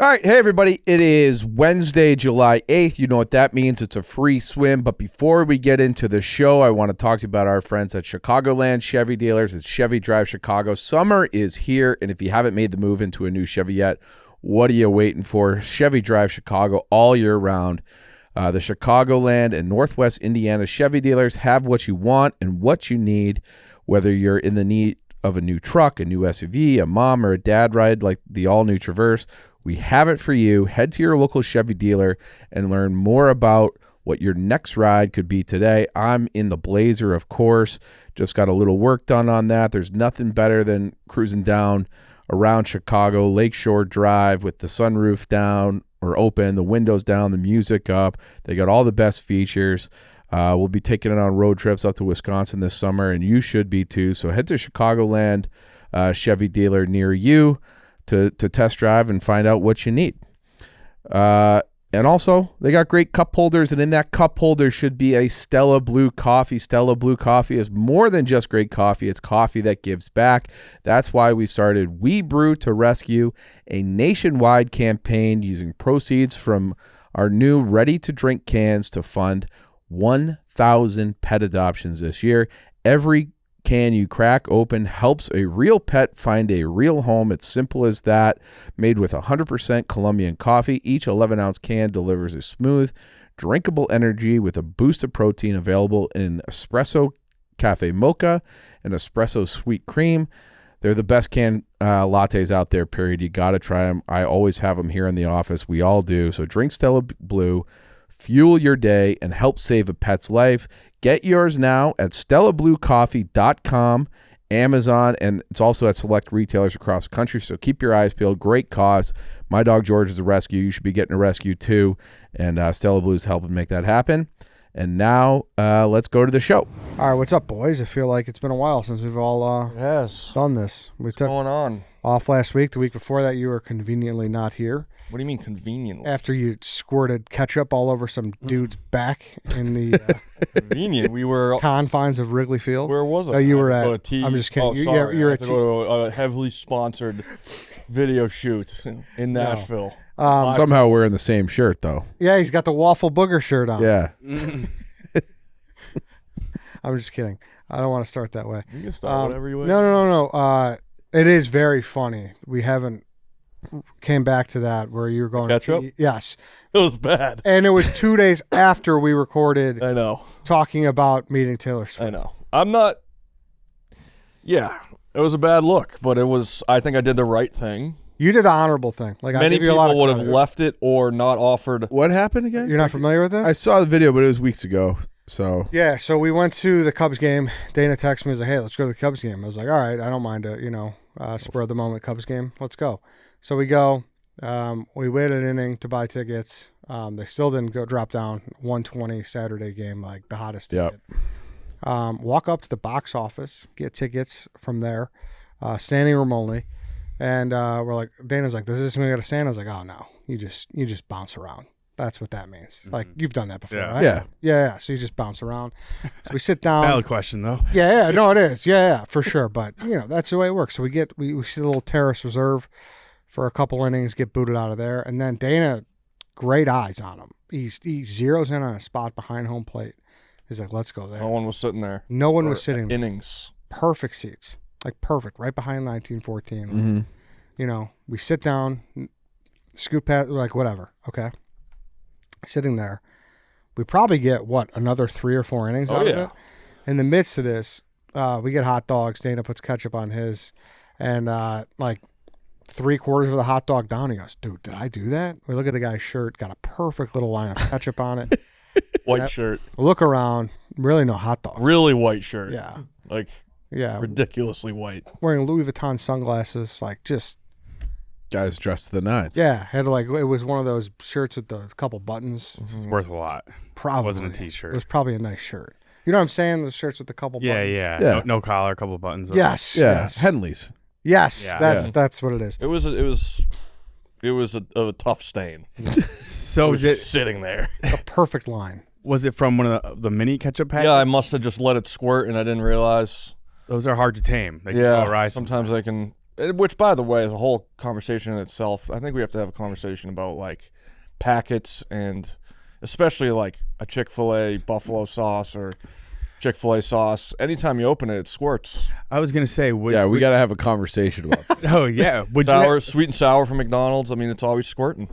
All right, hey everybody, it is Wednesday, July 8th. You know what that means. It's a free swim. But before we get into the show, I want to talk to you about our friends at Chicagoland Chevy Dealers. It's Chevy Drive Chicago. Summer is here, and if you haven't made the move into a new Chevy yet, what are you waiting for? Chevy Drive Chicago all year round. The Chicagoland and Northwest Indiana Chevy dealers have what you want and what you need, whether you're in the need of a new truck, a new SUV, a mom or a dad ride like the all-new Traverse. We have it for you. Head to your local Chevy dealer and learn more about what your next ride could be today. I'm in the Blazer, of course. Just got a little work done on that. There's nothing better than cruising down around Chicago, Lakeshore Drive with the sunroof down or open, the windows down, the music up. They got all the best features. We'll be taking it on road trips up to Wisconsin this summer, and you should be too. So head to Chicagoland Chevy dealer near you to test drive and find out what you need. And also, they got great cup holders, and in that cup holder should be a Stella Blue coffee. Stella Blue coffee is more than just great coffee. It's coffee that gives back. That's why we started We Brew to Rescue, a nationwide campaign using proceeds from our new ready-to-drink cans to fund 1,000 pet adoptions this year. Every can you crack open helps a real pet find a real home. It's simple as that. Made with 100% Colombian coffee, each 11-ounce can delivers a smooth, drinkable energy with a boost of protein, available in espresso cafe mocha and espresso sweet cream. They're the best canned lattes out there, period. You got to try them. I always have them here in the office. We all do. So drink Stella Blue, fuel your day, and help save a pet's life. Get yours now at StellaBlueCoffee.com, Amazon, and it's also at select retailers across the country, so keep your eyes peeled. Great cause. My dog George is a rescue. You should be getting a rescue too, and Stella Blue is helping make that happen. And now let's go to the show. All right, what's up, boys? I feel like it's been a while since we've all done this. What's going on? Off last week. The week before that, you were conveniently not here. What do you mean conveniently? After you squirted ketchup all over some dude's back in the convenient. We were confines of Wrigley Field. Where was I? Oh, you were at. I'm just kidding. Sorry. You're I at had to go to a heavily sponsored video shoot in Nashville. Somehow we're in the same shirt, though. Yeah, he's got the waffle booger shirt on. Yeah. I'm just kidding. I don't want to start that way. You can start whatever you want. No. It is very funny. We haven't came back to that where you were going ketchup? Yes. It was bad. And it was 2 days after we recorded. I know. Talking about meeting Taylor Swift. I know. I'm not. Yeah, it was a bad look, but it was. I think I did the right thing. You did the honorable thing. Like many I give you a people lot of would have credit. left it or not offered. What happened again? You're not familiar with this? I saw the video, but it was weeks ago. So yeah, so we went to the Cubs game. Dana texted me, was like, "Hey, let's go to the Cubs game." I was like, "All right, I don't mind a spur of the moment Cubs game. Let's go." So we go. We waited an inning to buy tickets. They still didn't drop down. 1:20 Saturday game, like the hottest ticket. Yep. Walk up to the box office, get tickets from there, standing room only, and we're like, Dana's like, "Does this mean we got to stand?" I was like, "Oh no, you just bounce around. That's what that means. Mm-hmm. Like you've done that before, right?" Yeah. So you just bounce around. So we sit down. Valid question though. Yeah. No, it is. Yeah, for sure. But that's the way it works. So we see the little terrace reserve for a couple innings, get booted out of there, and then Dana, great eyes on him. He zeroes in on a spot behind home plate. He's like, "Let's go there." No one was sitting there. No one was sitting there. Innings. Perfect seats, like perfect, right behind 1914. Mm-hmm. We sit down, scoot past, like whatever. Okay. Sitting there, we probably get another 3 or 4 innings out of it. In the midst of this, we get hot dogs. Dana puts ketchup on his, and like 3/4 of the hot dog down, he goes, "Dude, did I do that?" We look at the guy's shirt, got a perfect little line of ketchup on it. White shirt. Look around, really no hot dog. Really white shirt. Yeah. Like yeah, ridiculously white. Wearing Louis Vuitton sunglasses, like just. Guys dressed to the nines. Yeah, had it was one of those shirts with a couple buttons. This is worth a lot. Probably. It wasn't a t-shirt. It was probably a nice shirt. You know what I'm saying? Those shirts with a couple buttons. Yeah. No collar, a couple of buttons. Yes. Yeah. Yes. Henley's. Yes. Yeah. That's what it is. It was a tough stain. So sitting there. A perfect line. Was it from one of the mini ketchup packets? Yeah, I must have just let it squirt and I didn't realize. Those are hard to tame. They can Yeah, go awry sometimes they can which, by the way, is a whole conversation in itself. I think we have to have a conversation about like packets and especially like a Chick-fil-A buffalo sauce or Chick-fil-A sauce. Anytime you open it, it squirts. I was gonna say, we got to have a conversation about that. Oh yeah, Sweet and sour from McDonald's. I mean, it's always squirting.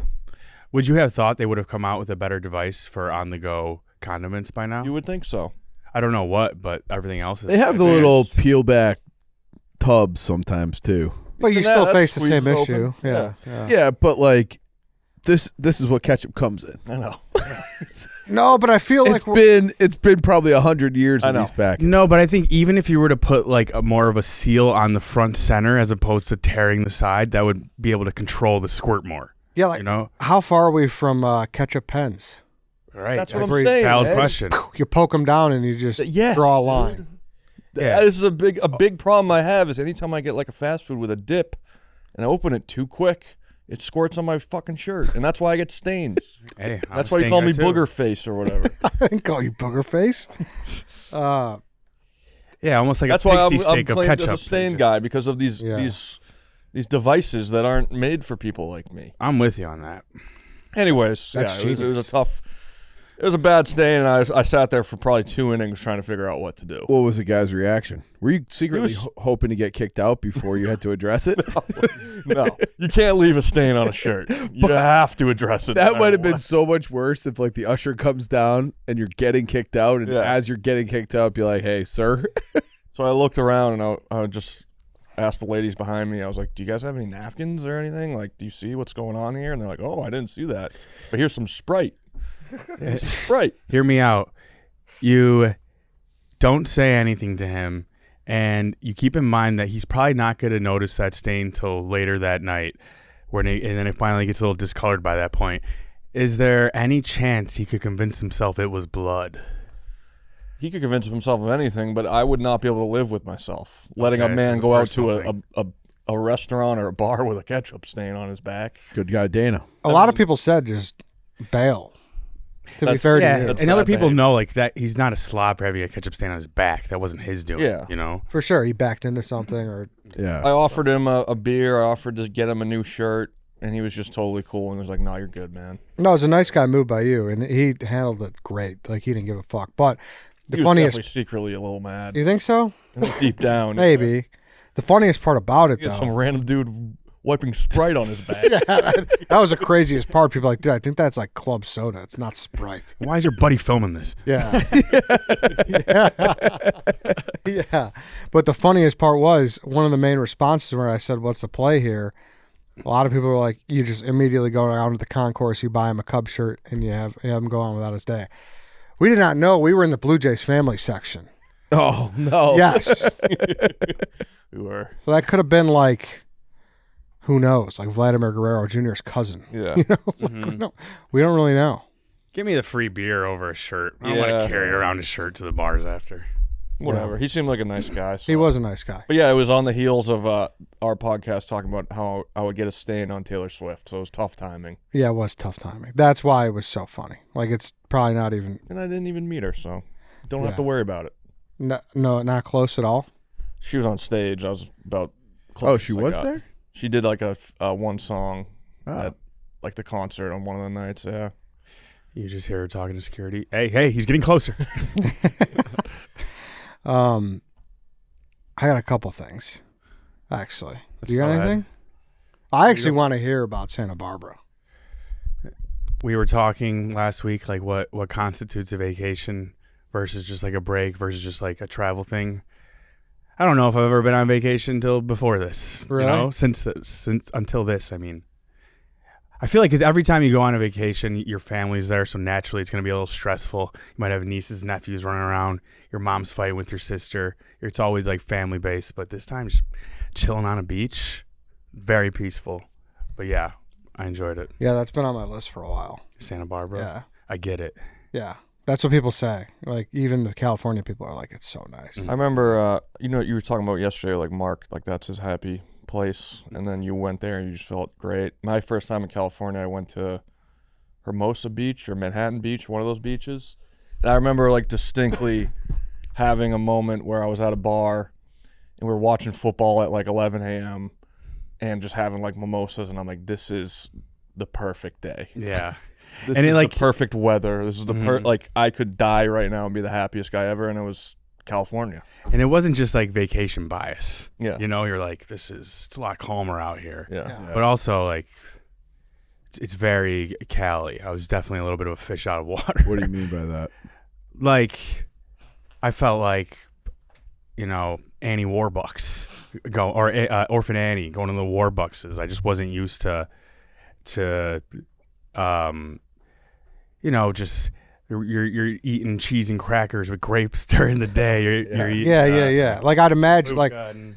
Would you have thought they would have come out with a better device for on-the-go condiments by now? You would think so. I don't know what, but everything else is. They have the little peel back tubs sometimes too. But you Yeah, still that face the same squeezes issue. open. Yeah. Yeah, but like this is what ketchup comes in. I know. No, but I feel like It's been probably 100 years I in know. these packets. No, but I think even if you were to put like more of a seal on the front center as opposed to tearing the side, that would be able to control the squirt more. yeah, like You know, how far are we from ketchup pens? right? That's what I'm a saying, valid man. question. You poke them down and you just Yes, draw a dude. line. Yeah. This is a big problem I have is anytime I get like a fast food with a dip and I open it too quick, it squirts on my fucking shirt, and that's why I get stains. Hey, I'm That's a why you stain call guy me too. booger face or whatever. I didn't call you booger face. Yeah, almost like That's a why pixie I'm stick of claimed ketchup. as a stain Just- guy because of these Yeah. these devices that aren't made for people like me. I'm with you on that. Anyways, That's it was genius. it was a bad stain, and I sat there for probably 2 innings trying to figure out what to do. What was the guy's reaction? Were you secretly He was- hoping to get kicked out before you had to address it? No, you can't leave a stain on a shirt. You have to address it. no That matter might have been what. so much worse if like the usher comes down and you're getting kicked out, and Yeah. as you're getting kicked out, be like, "Hey, sir." So I looked around and I just asked the ladies behind me. I was like, "Do you guys have any napkins or anything? Like, do you see what's going on here?" And they're like, "Oh, I didn't see that. But here's some Sprite." Here's some Sprite. Hear me out. You don't say anything to him, and you keep in mind that he's probably not going to notice that stain till later that night, and then it finally gets a little discolored by that point. Is there any chance he could convince himself it was blood? He could convince himself of anything, but I would not be able to live with myself letting Okay, a so man it's a go out personal to a restaurant or a bar with a ketchup stain on his back. Good guy, Dana. A lot of people said just bail. To be That's- fair Yeah, to you. that's and other bad people behavior. know like that he's not a slob for having a ketchup stain on his back. That wasn't his doing. Yeah. You know. For sure, he backed into something or Yeah. I offered him a beer. I offered to get him a new shirt, and he was just totally cool and was like, "No, you're good, man." no, it was a nice guy move by you, and he handled it great. Like he didn't give a fuck. But the He was funniest, definitely secretly a little mad. you think so? Deep down, Maybe. The funniest part about it He had though, some random dude wiping Sprite on his back. that was the craziest part. People are like, dude, I think that's like club soda. It's not Sprite. Why is your buddy filming this? Yeah. Yeah. But the funniest part was one of the main responses where I said, "What's the play here?" A lot of people were like, "You just immediately go down to the concourse, you buy him a Cub shirt, and you have him go on without his day." We did not know we were in the Blue Jays family section. Oh no. Yes. We were. So that could have been like, who knows, like Vladimir Guerrero Jr.'s cousin. Yeah. You know, like, we don't really know. Give me the free beer over a shirt. I don't want Yeah. to carry around a shirt to the bars after. Whatever. He seemed like a nice guy. So. He was a nice guy. But yeah, it was on the heels of our podcast talking about how I would get a stain on Taylor Swift. So it was tough timing. Yeah, it was tough timing. That's why it was so funny. Like it's probably not even And I didn't even meet her, so don't Yeah. have to worry about it. no, not close at all. She was on stage. I was about Oh, close she as I was got. there? She did like a one song Oh. at like the concert on one of the nights. Yeah. You just hear her talking to security. Hey, he's getting closer. I got a couple things, actually. Do you got go ahead. anything? I actually want to hear about Santa Barbara. We were talking last week, like what constitutes a vacation versus just like a break versus just like a travel thing. I don't know if I've ever been on vacation until before this. Really? You know, since until this. I mean, I feel like because every time you go on a vacation, your family's there, so naturally it's going to be a little stressful. You might have nieces, nephews running around. Your mom's fighting with your sister. It's always like family based, but this time just chilling on a beach, very peaceful. But yeah, I enjoyed it. Yeah, that's been on my list for a while. Santa Barbara. Yeah. I get it. Yeah. That's what people say. Like, even the California people are like, it's so nice. I remember, you know, you were talking about yesterday, like Mark, like that's his happy place. And then you went there and you just felt great. My first time in California, I went to Hermosa Beach or Manhattan Beach, one of those beaches. And I remember like distinctly having a moment where I was at a bar and we were watching football at like 11 a.m. and just having like mimosas, and I'm like, this is the perfect day. Yeah. This And is it, like- the perfect weather. This is the like I could die right now and be the happiest guy ever, and it was California. And it wasn't just like vacation bias. Yeah. You know, you're like, it's a lot calmer out here. Yeah. But also like it's very Cali. I was definitely a little bit of a fish out of water. What do you mean by that? Like I felt like, you know, Annie Warbucks Orphan Annie going to the Warbuckses. I just wasn't used to you know, just you're eating cheese and crackers with grapes during the day. You're eating, Yeah. Like I'd imagine, like Luca and-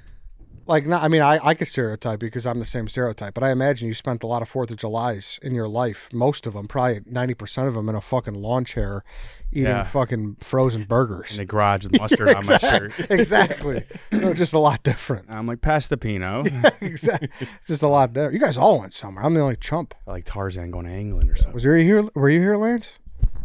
not. I mean, I could stereotype because I'm the same stereotype, but I imagine you spent a lot of 4th of Julys in your life. Most of them, probably 90% of them, in a fucking lawn chair, eating fucking frozen burgers in the garage with mustard on my shirt. Exactly. So just a lot different. I'm like, pass the Pinot. Exactly. Just a lot there. You guys all went somewhere. I'm the only chump. Like Tarzan going to England or something. Were you here, Lance?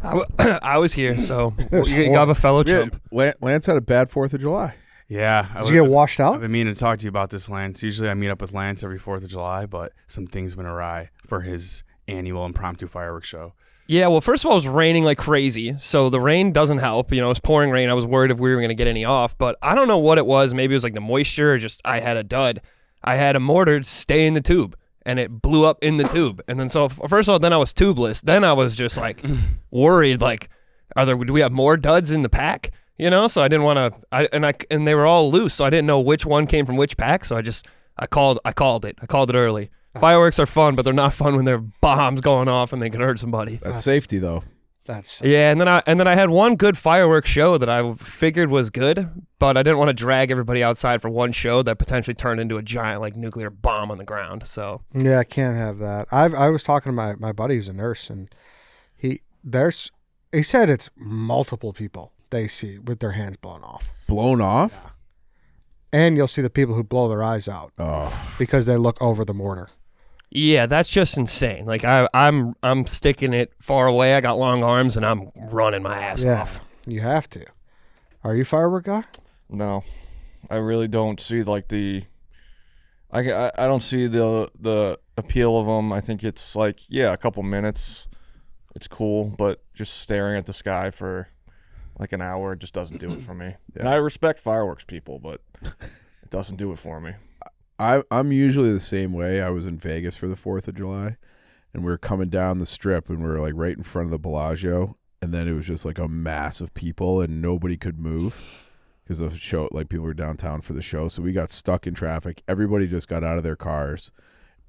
I was here, so was you have a fellow chump. Lance had a bad 4th of July. Yeah. Did you get washed I've out? been meaning to talk to you about this, Lance. Usually I meet up with Lance every 4th of July, but some things went awry for his annual impromptu fireworks show. Yeah, well, first of all, it was raining like crazy, so the rain doesn't help. You know, it was pouring rain. I was worried if we were going to get any off, but I don't know what it was. Maybe it was like the moisture, or just I had a dud. I had a mortar stay in the tube, and it blew up in the tube. And then so, first of all, then I was tubeless. Then I was just like worried, like, do we have more duds in the pack? You know, so I didn't want to. And they were all loose, so I didn't know which one came from which pack. So I called it early. Fireworks are fun, but they're not fun when there are bombs going off and they can hurt somebody. That's safety, though. That's Yeah, and then I had one good fireworks show that I figured was good, but I didn't want to drag everybody outside for one show that potentially turned into a giant like nuclear bomb on the ground. So yeah, I can't have that. I was talking to my buddy who's a nurse, and he said it's multiple people they see with their hands blown off. Blown off? And you'll see the people who blow their eyes out because they look over the mortar. yeah, that's just insane. Like I'm sticking it far away. I got long arms and I'm running my ass off. You have to. Are you a firework guy? No, I really don't see like I don't see the appeal of them. I think it's like, yeah, a couple minutes, it's cool, but just staring at the sky for like an hour just doesn't do it for me. Yeah. And I respect fireworks people, but it doesn't do it for me. I'm usually the same way. I was in Vegas for the 4th of July, and we were coming down the strip, and we were like right in front of the Bellagio, and then it was just like a mass of people, and nobody could move because the show, like people were downtown for the show, so we got stuck in traffic. Everybody just got out of their cars,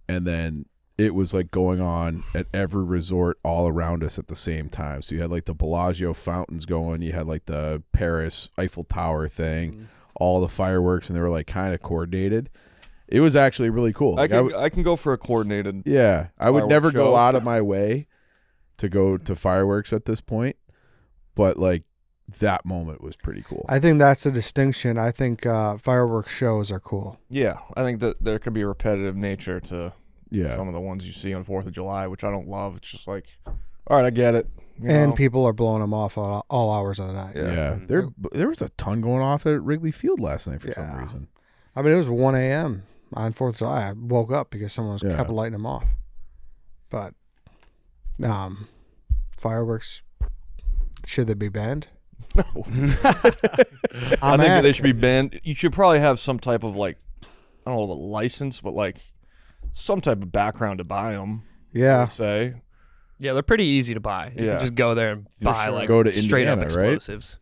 and then it was like going on at every resort all around us at the same time. So you had like the Bellagio fountains going, you had like the Paris Eiffel Tower thing, all the fireworks, and they were like kind of coordinated. It was actually really cool. Like I can go for a coordinated. Yeah, I would fireworks never show. go out of my way to go to fireworks at this point, but like that moment was pretty cool. I think that's a distinction. I think fireworks shows are cool. Yeah, I think that there could be a repetitive nature to Yeah, some of the ones you see on 4th of July, which I don't love. It's just like, all right, I get it. You And know? people are blowing them off all hours of the night. Yeah. there was a ton going off at Wrigley Field last night for some Yeah. reason. I mean, it was 1 a.m. on 4th of July. I woke up because someone Yeah. kept lighting them off. But fireworks, should they be banned? I think that they should be banned. You should probably have some type of like, I don't know, a license, but like some type of background to buy them. Yeah. I'd say. Yeah, they're pretty easy to buy. You Yeah. can just go there and buy sure. like Go to straight up Indiana, right? explosives.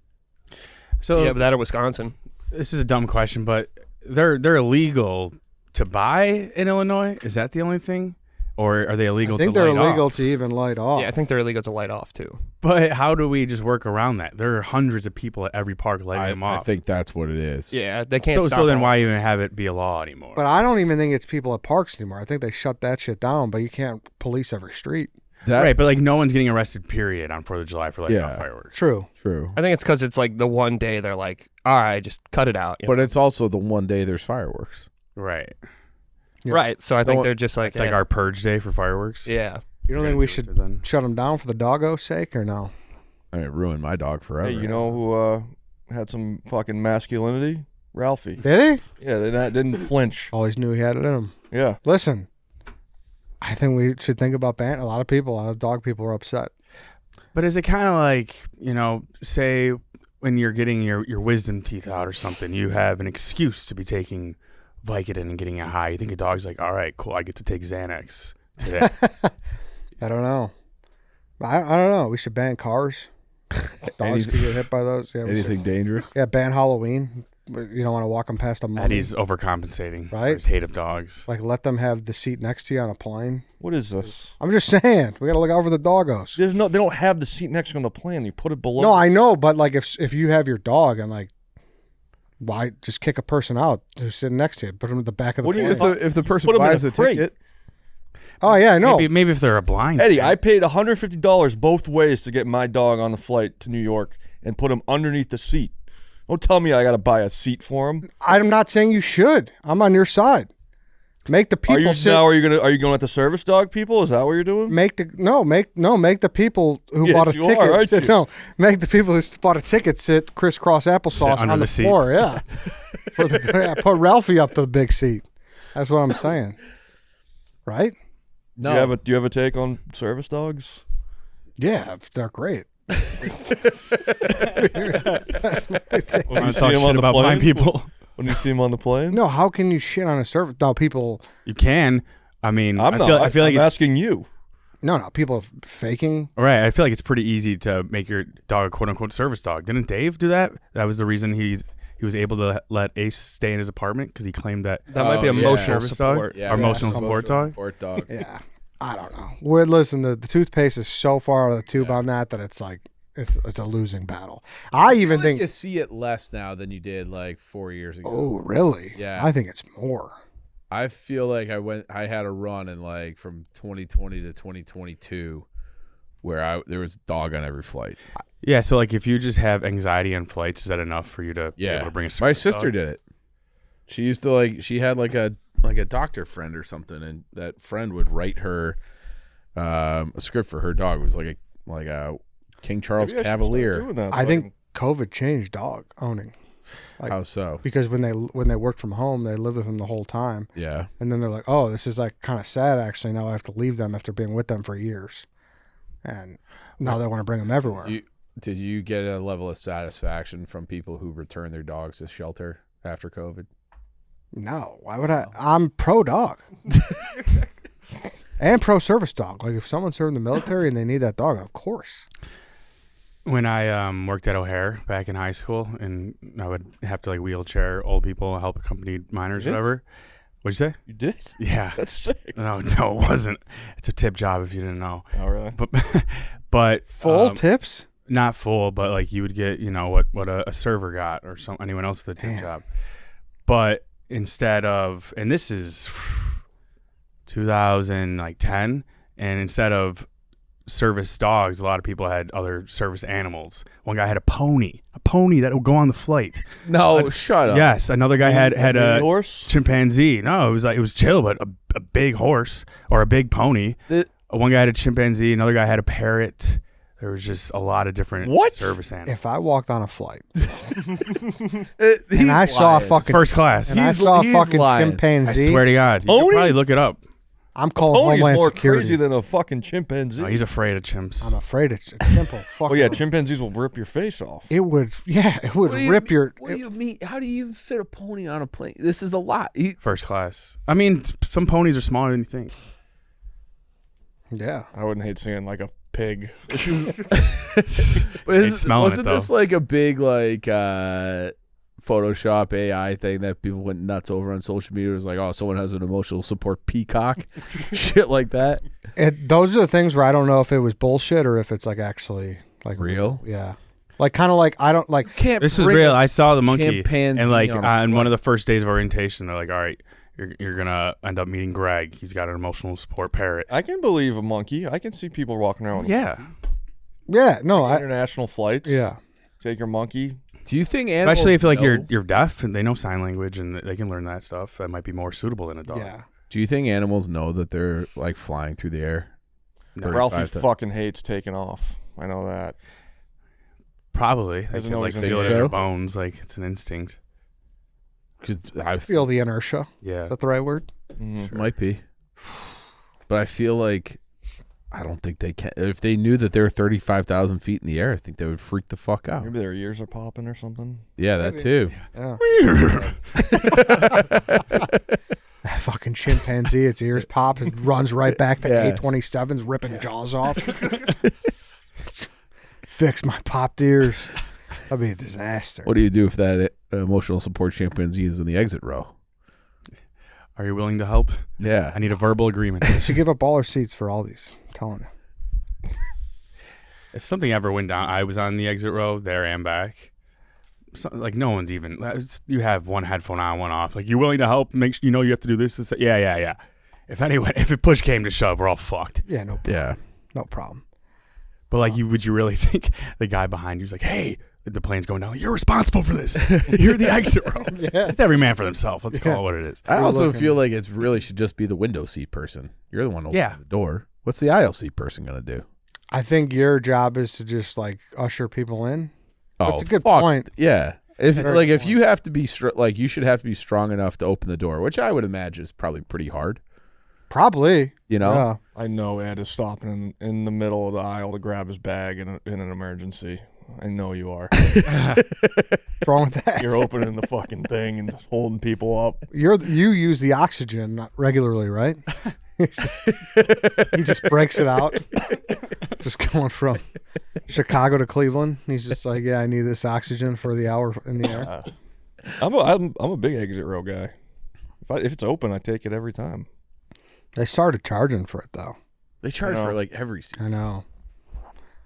So Yeah, but that in Wisconsin. this is a dumb question, but they're illegal to buy in Illinois. Is that the only thing, or are they illegal? I think to they're light illegal off? to even light off. Yeah, I think they're illegal to light off too. But how do we just work around that? There are hundreds of people at every park lighting them I off. think that's what it is. Yeah, they can't. so. stop So then, all why this. even have it be a law anymore? But I don't even think it's people at parks anymore. I think they shut that shit down, but you can't police every street. That, right, but like no one's getting arrested. Period on 4th of July for lighting Yeah. off fireworks. True. True. I think it's because it's like the one day they're like, all right, just cut it out. you But know? it's also the one day there's fireworks. Right. Yeah. right. So I think Don't- they're just like, It's like our purge day for fireworks. yeah. You don't We're think gonna we do it should then. shut them down for the doggo's sake or no? I mean, it ruined my dog forever. Hey, you know who had some fucking masculinity? Ralphie. Did he? Yeah, that didn't flinch. Always knew he had it in him. Yeah. Listen, I think we should think about banning. A lot of dog people are upset. But is it kind of like, say when you're getting your wisdom teeth out or something, you have an excuse to be taking Vicodin and getting a high. You think a dog's like, all right, cool, I get to take Xanax today. I don't know. I don't know. We should ban cars. Dogs could get hit by those. Yeah, Anything dangerous? Yeah, ban Halloween. You don't want to walk them past a mummy. And he's overcompensating for Right? his hate of dogs. Like, let them have the seat next to you on a plane. What is this? I'm just saying. We got to look out for the doggos. They don't have the seat next to you on the plane. You put it below. No, I know, but like if you have your dog and like, why just kick a person out who's sitting next to you? Put them at the back of the What do you- plane. If the person Put 'em in buys a the crate. ticket, Oh, yeah, I know. Maybe if they're a blind. Eddie, I paid $150 both ways to get my dog on the flight to New York and put him underneath the seat. Don't tell me I got to buy a seat for him. I'm not saying you should. I'm on your side. Make the people sit. Are you going at the service dog people? Is that what you're doing? Make the people who Yes, bought a you ticket are, aren't sit. you? No, make the people who bought a ticket sit crisscross applesauce under on the the seat. floor. Yeah, put Ralphie up to the big seat. That's what I'm saying. Right? no. Do you have a take on service dogs? Yeah, they're great. Want to see talk him on shit the about blind plane? people? When you see him on the plane? No, how can you shit on a service? No, people. You can. I mean, I'm not. I feel like I'm it's asking you. No, people faking. right. I feel like it's pretty easy to make your dog a quote unquote service dog. Didn't Dave do that? That was the reason he was able to let Ace stay in his apartment because he claimed that That might be Oh, yeah. emotional service dog support. Yeah, or yeah, emotional some support dog. Support dog. Yeah, I don't know. Listen, the toothpaste is so far out of the tube on that it's like it's a losing battle. I even think. you see it less now than you did like 4 years ago. Oh, really? Yeah. I think it's more. I feel like I had a run in like from 2020 to 2022 where there was a dog on every flight. Yeah. So like, if you just have anxiety on flights, is that enough for you to be able to bring a service My sister dog? did it. She used to she had like a doctor friend or something, and that friend would write her a script for her dog. It was like a King Charles Maybe I should start Cavalier. doing that I so think COVID changed dog owning How so? because when they worked from home, they lived with them the whole time, Yeah. and then they're like, "Oh, this is like kind of sad. Actually, now I have to leave them after being with them for years, and now they want to bring them everywhere." Did you get a level of satisfaction from people who return their dogs to shelter after COVID? No, why would I? I'm pro dog and pro service dog. Like if someone's serving the military and they need that dog, of course. When I worked at O'Hare back in high school, and I would have to like wheelchair old people, help accompany minors, You did? whatever. What'd you say? You did? Yeah. That's sick. No, it wasn't. It's a tip job if you didn't know. Oh, really? But Full tips. not full, but like you would get, what a server got or anyone else with a tip Damn. job. But instead of, and this is 2010, and instead of service dogs, a lot of people had other service animals. One guy had a pony that would go on the flight. No, shut up. Yes, another guy had a horse. chimpanzee. No, it was chill, but a big horse or a big pony. One guy had a chimpanzee, another guy had a parrot. There was just a lot of different service animals. If I walked on a flight And and I saw a fucking First class. and I saw a he's fucking lying. I chimpanzee, swear to God. You Pony? could probably look it up. I'm calling Pony's Homeland more Security. crazy than a fucking chimpanzee. Oh, he's afraid of chimps. I'm afraid it's a simple fucking. Oh yeah, chimpanzees will rip your face off. It would, it would rip your. What do you mean? How do you even fit a pony on a plane? This is a lot. First class. I mean, some ponies are smaller than you think. Yeah. I wouldn't hate seeing like a pig. Wasn't this like a big Photoshop AI thing that people went nuts over on social media? It was like, oh, someone has an emotional support peacock, shit like that. Those are the things where I don't know if it was bullshit or if it's like actually like Real? Yeah. Like kind of like I don't like. Can't This is bring real. a I saw the monkey, chimpanzee and like on a on one flight. of the first days of orientation, they're like, "All right, you're gonna end up meeting Greg. He's got an emotional support parrot." I can believe a monkey. I can see people walking around with Yeah, Yeah. No. international flights. Yeah. Take your monkey. Do you think animals especially if like know- you're deaf and they know sign language and they can learn that stuff. That might be more suitable than a dog. Yeah. Do you think animals know that they're like flying through the air? No, Ralphie 35 fucking hates taking off. I know that. probably. They Doesn't can like always feel it think in their so. bones, like it's an instinct. 'Cause I Feel the inertia. Yeah. Is that the right word? might be, but I feel like I don't think they can. If they knew that they're 35,000 feet in the air, I think they would freak the fuck out. Maybe their ears are popping or something. Yeah, that too. Yeah. That fucking chimpanzee, its ears pop, it runs right back to Yeah. A27's ripping jaws off. Fix my popped ears. That'd be a disaster. What do you do if that emotional support chimpanzee is in the exit row? Are you willing to help? Yeah. I need a verbal agreement. They should give up all our seats for all these. I'm telling you. If something ever went down, I was on the exit row there and back. So, like no one's even. You have one headphone on, one off. Like, you willing to help? Make sure you know you have to do this. Yeah. If it push came to shove, we're all fucked. Yeah, no problem. Yeah. No problem. But like, would you really think the guy behind you's like, hey, the plane's going down. You're responsible for this. You're the exit row. Yeah. It's every man for themselves. Let's call it what it is. I We're also looking- feel like it's really should just be the window seat person. You're the one opening Yeah. the door. What's the aisle seat person gonna do? I think your job is to just like usher people in. Oh, That's a good fuck. point. Yeah. If That's like a if good you have to be like you should have to be strong enough to open the door, which I would imagine is probably pretty hard. Probably. You know. Yeah. I know Ed is stopping in the middle of the aisle to grab his bag in an emergency. I know you are. What's wrong with that? You're opening the fucking thing and just holding people up. You use the oxygen regularly, right? He just breaks it out. Just going from Chicago to Cleveland. He's just like, yeah, I need this oxygen for the hour in the air. I'm a big exit row guy. If it's open, I take it every time. They started charging for it though. They charge I know. for like every seat. I know.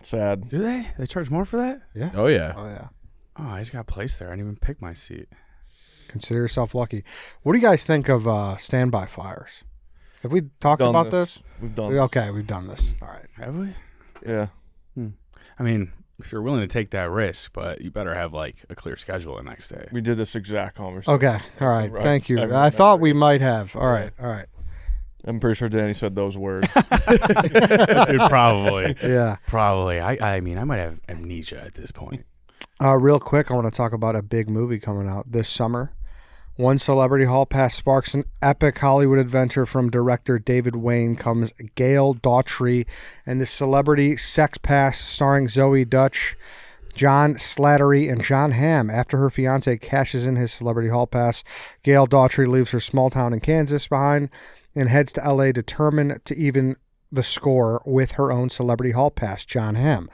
Sad. Do they? They charge more for that? Yeah. Oh yeah. Oh yeah. Oh, I just got placed there. I didn't even pick my seat. Consider yourself lucky. What do you guys think of standby flyers? Have we talked Done about this? We've done this. Okay, we've done this. All right. Have we? Yeah. I mean, if you're willing to take that risk, but you better have like a clear schedule the next day. We did this exact conversation. Okay. All right. Right. Thank you. I I remember. thought we might have. All right. All right. I'm pretty sure Danny said those words. Dude, probably. Yeah. Probably. I mean, I might have amnesia at this point. Real quick, I want to talk about a big movie coming out this summer. One Celebrity Hall Pass sparks an epic Hollywood adventure from director David Wayne comes Gail Daughtry and the Celebrity Sex Pass starring Zoe Dutch, John Slattery, and John Hamm. After her fiance cashes in his Celebrity Hall Pass, Gail Daughtry leaves her small town in Kansas behind and heads to L.A. determined to even the score with her own Celebrity Hall Pass, John Hamm.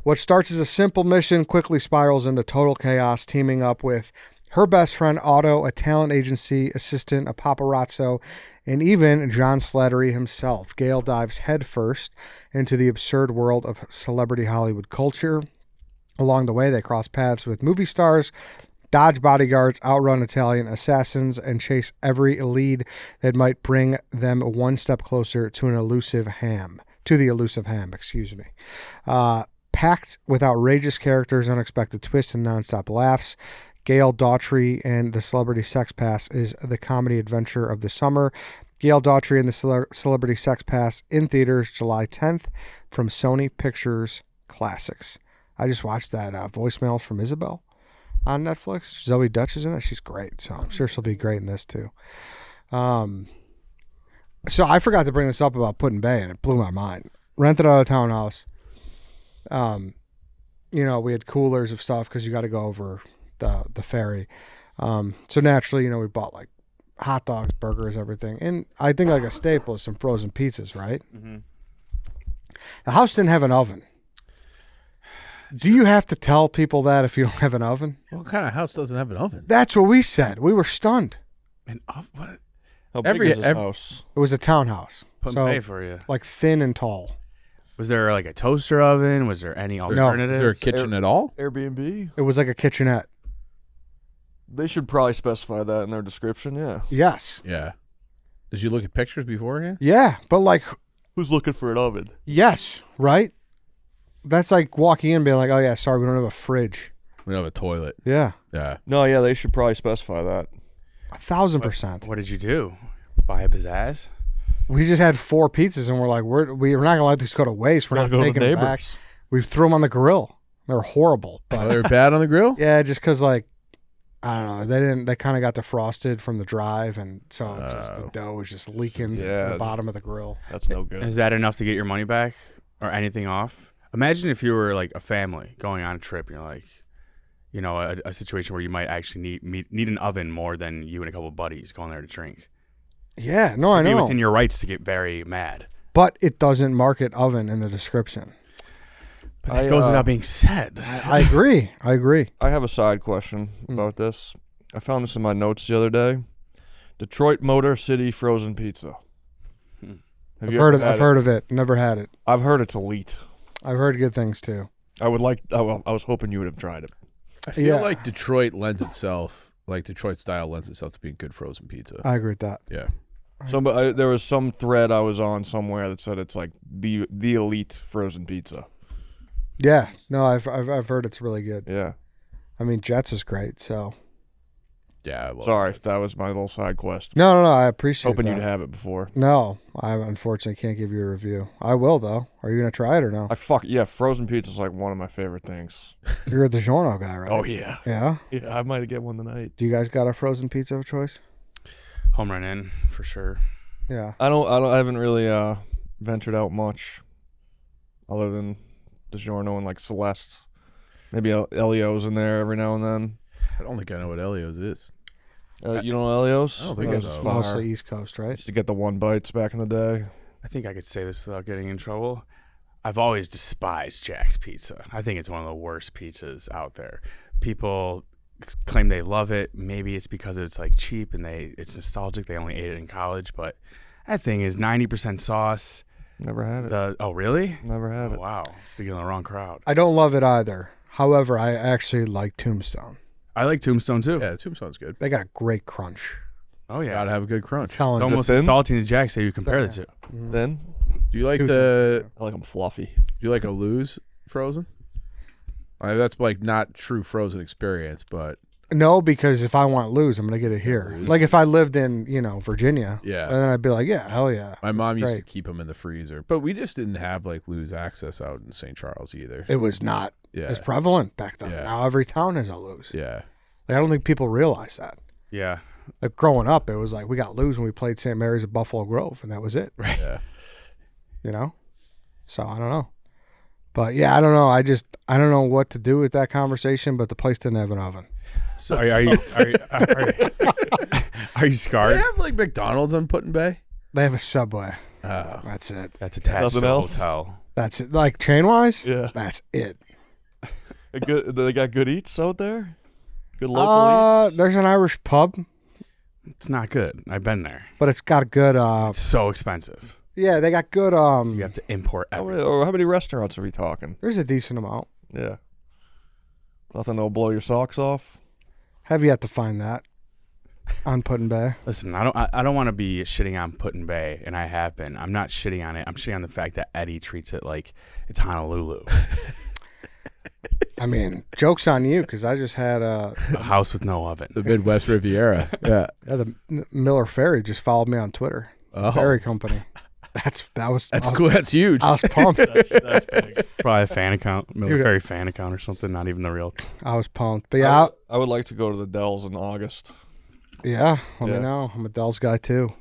What starts as a simple mission quickly spirals into total chaos, teaming up with her best friend Otto, a talent agency assistant, a paparazzo, and even John Slattery himself. Gail dives headfirst into the absurd world of celebrity Hollywood culture. Along the way, they cross paths with movie stars, dodge bodyguards, outrun Italian assassins, and chase every lead that might bring them one step closer to the elusive ham. Packed with outrageous characters, unexpected twists, and nonstop laughs, Gail Daughtry and the Celebrity Sex Pass is the comedy adventure of the summer. Gail Daughtry and the Celebrity Sex Pass in theaters July 10th from Sony Pictures Classics. I just watched that Voicemails from Isabel on Netflix. Zoe Dutch is in it. She's great, so I'm sure she'll be great in this too. So I forgot to bring this up about Putin Bay, and it blew my mind. Rented out a townhouse. We had coolers of stuff because you got to go over the ferry. So naturally, we bought like hot dogs, burgers, everything. And I think like a staple is some frozen pizzas, right? Mm-hmm. The house didn't have an oven. Do you have to tell people that if you don't have an oven? What kind of house doesn't have an oven? That's what we said. We were stunned. And what? How big is this house? It was a townhouse. Put So, pay for you. like thin and tall. Was there like a toaster oven? Was there any alternative? Is there a kitchen at all? Airbnb? It was like a kitchenette. They should probably specify that in their description, yeah. Yes. Yeah. Did you look at pictures beforehand? Yeah, but like, Who's looking for an oven? yes, right? That's like walking in and being like, oh yeah, sorry, we don't have a fridge. We don't have a toilet. Yeah, Yeah. No, yeah, they should probably specify that. 1,000%. What did you do? Buy a pizzazz? We just had 4 pizzas and we're like, we're not going to let these go to waste. We're not Gotta go to taking them back. neighbors. We threw them on the grill. They're horrible. Oh, they were bad on the grill? Yeah, just because like I don't know. They didn't. They kind of got defrosted from the drive, and so just the dough was just leaking to the bottom of the grill. That's no good. Is that enough to get your money back or anything off? Imagine if you were like a family going on a trip. You're like, you know, a situation where you might actually need an oven more than you and a couple of buddies going there to drink. Yeah, no, I know. Be within your rights to get very mad. But it doesn't market oven in the description. But that goes without being said. I agree. I have a side question about this. I found this in my notes the other day. Detroit Motor City frozen pizza. I've heard of it. Never had it. I've heard it's elite. I've heard good things too. I was hoping you would have tried it. I feel like Detroit style lends itself to being good frozen pizza. I agree with that. Yeah. There was some thread I was on somewhere that said it's like the elite frozen pizza. Yeah, no, I've heard it's really good. Yeah. I mean, Jets is great. So. Yeah. Well, sorry, that was my little side quest. No. I appreciate. Hoping that. you'd have it before. No, I unfortunately can't give you a review. I will though. Are you gonna try it or no? Frozen pizza is like one of my favorite things. You're a DiGiorno guy, right? Oh yeah. Yeah. Yeah, I might get one tonight. Do you guys got a frozen pizza of choice? Home run in for sure. Yeah. I haven't really ventured out much, other than DiGiorno and like Celeste. Maybe Elio's in there every now and then. I don't think I know what Elio's is. You know Elio's? I don't think It's so. mostly East Coast, right? Used to get the one bites back in the day. I think I could say this without getting in trouble. I've always despised Jack's Pizza. I think it's one of the worst pizzas out there. People claim they love it. Maybe it's because it's like cheap and it's nostalgic. They only ate it in college, but that thing is 90% sauce. Never had it. Oh, really? Never had it. Wow. Speaking of the wrong crowd. I don't love it either. However, I actually like Tombstone. I like Tombstone too. Yeah, Tombstone's good. They got a great crunch. Oh yeah. Gotta have a good crunch. It's Telling almost thin? insulting to Jack's that you compare the two. Then Do you like Too I like them fluffy. Do you like a Lou's frozen? That's like not true frozen experience, but No, because if I want Lou's, I'm gonna get it here. Lou's. Like if I lived in, Virginia, yeah. and then I'd be like, yeah, hell yeah. My mom used to great. keep them in the freezer, but we just didn't have like Lou's access out in St. Charles either. It was not Yeah. as prevalent back then. Yeah. Now every town has a Lou's. Yeah. Like I don't think people realize that. Yeah. Like growing up, it was like we got Lou's when we played St. Mary's at Buffalo Grove, and that was it. Right. Yeah. So I don't know. But yeah, I don't know. I don't know what to do with that conversation, but the place didn't have an oven. So are you Do scarred? they have like McDonald's on Put in Bay? They have a Subway. Oh. That's it. That's attached Nothing to a else? hotel. That's it. Like chain wise? Yeah. That's it. They got good eats out there? Good local eats? There's an Irish pub, It's not good. I've been there. but it's got good It's so expensive. yeah, they got good You have to import everything. How many restaurants are we talking? there's a decent amount. Yeah. Nothing that'll blow your socks off? Have yet to find that on Putin Bay. Listen, I don't want to be shitting on Putin Bay, and I have been. I'm not shitting on it. I'm shitting on the fact that Eddie treats it like it's Honolulu, I mean, joke's on you because I just had a house with no oven. The Midwest Riviera. Yeah. the Miller Ferry just followed me on Twitter. Oh. Ferry company. That's Cool. That's huge. I was pumped. It's probably a fan account, military fan account or something. Not even the real. I was pumped. But yeah, I would like to go to the Dells in August. let me Yeah. know. I'm a Dells guy too.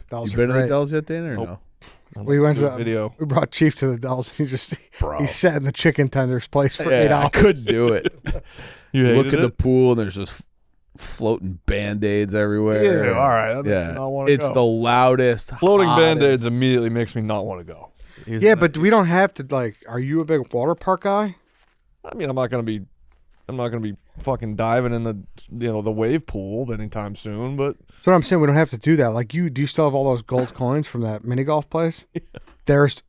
Dells You are been to the great. Dells yet, Dana, or Nope. no? We went to the the video. We brought Chief to the Dells. And Bro. he sat in the chicken tender's place for 8 Yeah, I hours. couldn't do it. You Look hated at the it? pool, and there's just floating Band-Aids everywhere. Yeah, all right. That makes Yeah. me not wanna It's go. the loudest, Floating hottest- Band-Aids immediately makes me not want to go. Yeah, but we don't have to like. Are you a big water park guy? I mean, I'm not gonna be fucking diving in the wave pool anytime soon. But That's what I'm saying. We don't have to do that. Like do you still have all those gold coins from that mini golf place? There's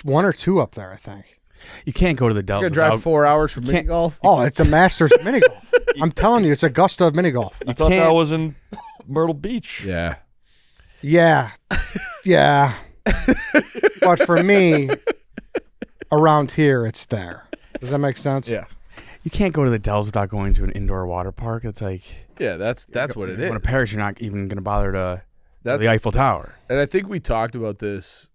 one or two up there, I think. You can't go to the Dells You're gonna drive 4 hours for mini can't- golf? Oh, it's a Masters mini golf. I'm telling you, it's Augusta of mini golf. I thought that can't- was in Myrtle Beach. Yeah. Yeah, yeah. But for me, around here, it's there. Does that make sense? Yeah. You can't go to the Dells without going to an indoor water park. It's like Yeah, that's what it is. When to Paris, you're not even going to bother to That's the Eiffel Tower. And I think we talked about this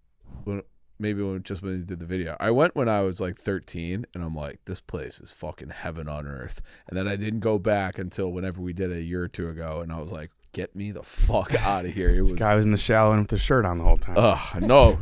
maybe when we did the video. I went when I was like 13, and I'm like, this place is fucking heaven on earth. And then I didn't go back until whenever we did it a year or two ago, and I was like, get me the fuck out of here. It was. This guy was in the shower with the shirt on the whole time. No,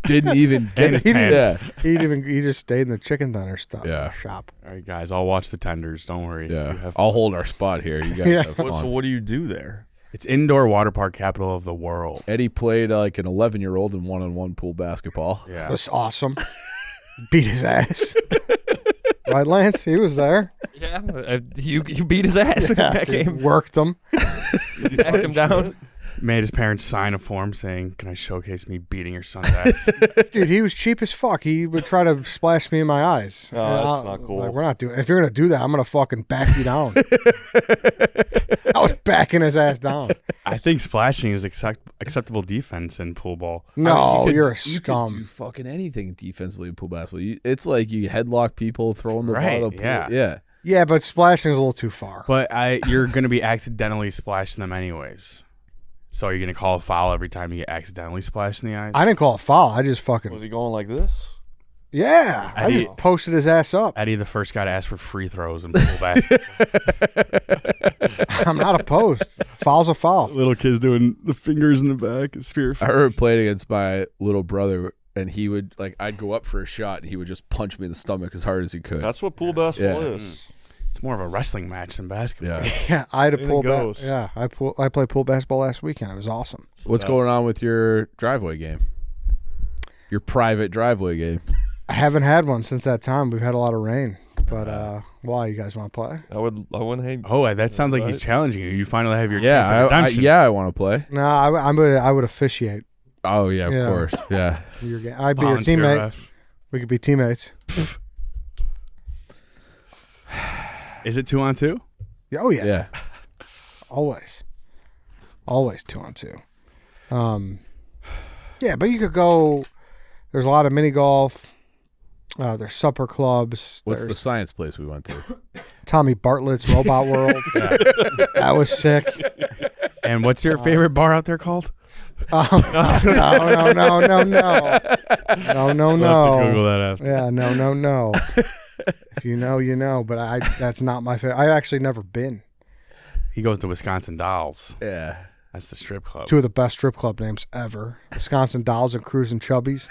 didn't even get his it. pants. Yeah. He just stayed in the chicken dinner shop. All right, guys, I'll watch the tenders. Don't worry. Yeah, I'll hold our spot here. You guys have fun. So what do you do there? It's indoor water park capital of the world. Eddie played like an 11-year-old in one-on-one pool basketball. Yeah. It was awesome. Beat his ass. Right, Lance? He was there. Yeah, you beat his ass in that game. Worked him. Backed him down. Made his parents sign a form saying, "Can I showcase me beating your son's ass?" Dude, he was cheap as fuck. He would try to splash me in my eyes. Oh, that's not cool. Like, we're not doing. If you're gonna do that, I'm gonna fucking back you down. I was backing his ass down. I think splashing is acceptable defense in pool ball. No, You you're a could do scum. fucking anything defensively in pool basketball. It's like you headlock people, throw in the Right, ball of the pool. yeah. Yeah. Yeah, but splashing is a little too far. But you're going to be accidentally splashing them anyways. So are you going to call a foul every time you get accidentally splashed in the eyes? I didn't call a foul. I just fucking. Was he going like this? Yeah, I just posted his ass up. Eddie, the first guy to ask for free throws in pool basketball. I'm not opposed. Foul's a foul. Little kids doing the fingers in the back, spear. I remember playing against my little brother, and he would, like, I'd go up for a shot, and he would just punch me in the stomach as hard as he could. That's what pool basketball Yeah. is. It's more of a wrestling match than basketball. Yeah. Yeah, I had a Anything pool. goes. I played pool basketball last weekend. It was awesome. What's going on with your driveway game? Your private driveway game? I haven't had one since that time. We've had a lot of rain. But why you guys want to play? I wouldn't hate. Oh, that sounds like he's challenging you. You finally have your Yeah, chance at redemption. I want to play. No, I would officiate Oh, yeah, of Yeah. course. Yeah. your game. I'd be your Volunteer teammate. ref. We could be teammates. Is it 2-on-2? Oh yeah, Yeah. always 2-on-2. Yeah, but you could go. There's a lot of mini golf. There's supper clubs. What's the There's science place we went to? Tommy Bartlett's Robot World. Yeah. That was sick. And what's your favorite bar out there called? No. We'll have to Google that after. Yeah, no. If you know, you know. But that's not my favorite. I've actually never been. He goes to Wisconsin Dolls. Yeah. That's the strip club. Two of the best strip club names ever: Wisconsin Dolls and Cruisin' Chubbies.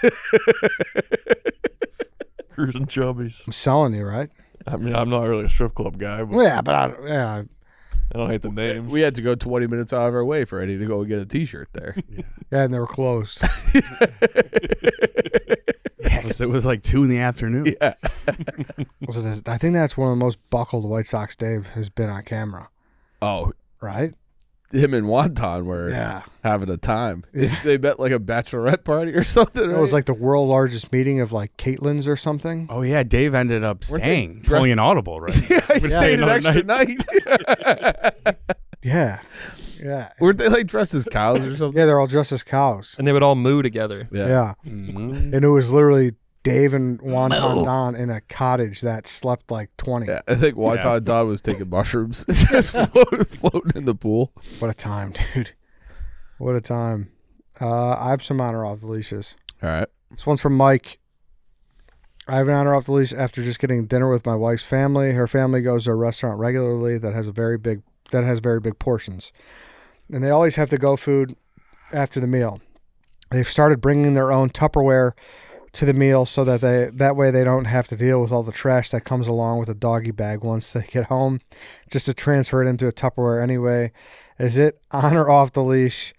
Cruising chubbies. I'm selling you, right? I mean, I'm not really a strip club guy, but Well, yeah, but I don't hate the names. We had to go 20 minutes out of our way for Eddie to go get a T-shirt there. yeah, and they were closed. It was like 2 in the afternoon. Yeah. I think that's one of the most buckled White Sox Dave has been on camera, Oh, right? him and Wonton were Yeah. having a time. They met like a bachorette party or something. It was like the world largest meeting of like Caitlin's or something. Oh, yeah. Dave ended up Weren't they staying, dressed- pulling an audible, right? yeah, he Would stayed stay an another extra night. Yeah. Yeah. Weren't they like dressed as cows or something? Yeah, they're all dressed as cows. And they would all moo together. Yeah. Mhm. And it was literally Dave and Wonton Don in a cottage that slept like 20. Yeah, I think Wonton Yeah. Don was taking mushrooms, just floating in the pool. What a time, dude. What a time. I have some honor off the leashes. All right. This one's from Mike. I have an honor off the leash after just getting dinner with my wife's family. Her family goes to a restaurant regularly that has very big portions, and they always have to-go food after the meal. They've started bringing their own Tupperware to the meal so that way they don't have to deal with all the trash that comes along with a doggy bag once they get home, just to transfer it into a Tupperware anyway. Is it on or off the leash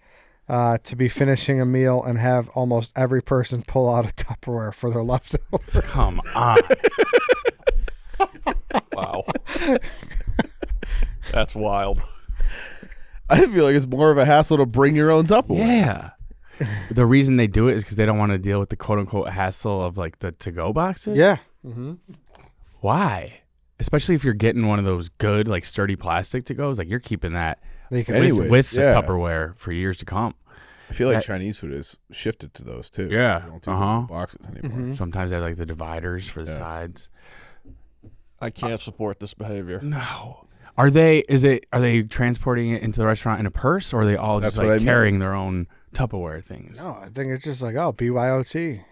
to be finishing a meal and have almost every person pull out a Tupperware for their leftover? Come on. Wow. That's wild. I feel like it's more of a hassle to bring your own Tupperware. Yeah. The reason they do it is because they don't want to deal with the quote-unquote hassle of like the to-go boxes? Yeah. Mm-hmm. Why? Especially if you're getting one of those good, like sturdy plastic to-goes, like you're keeping that They can Anyway. with the yeah. Tupperware for years to come. I feel like That- Chinese food has shifted to those too. Yeah. They don't do Uh-huh. boxes anymore. Mhm. Sometimes they have like the dividers for the Yeah. sides. I can't support this behavior. No. Are they transporting it into the restaurant in a purse, or are they all just That's what I mean. carrying their own Tupperware things? No, I think it's just like, oh, BYOT.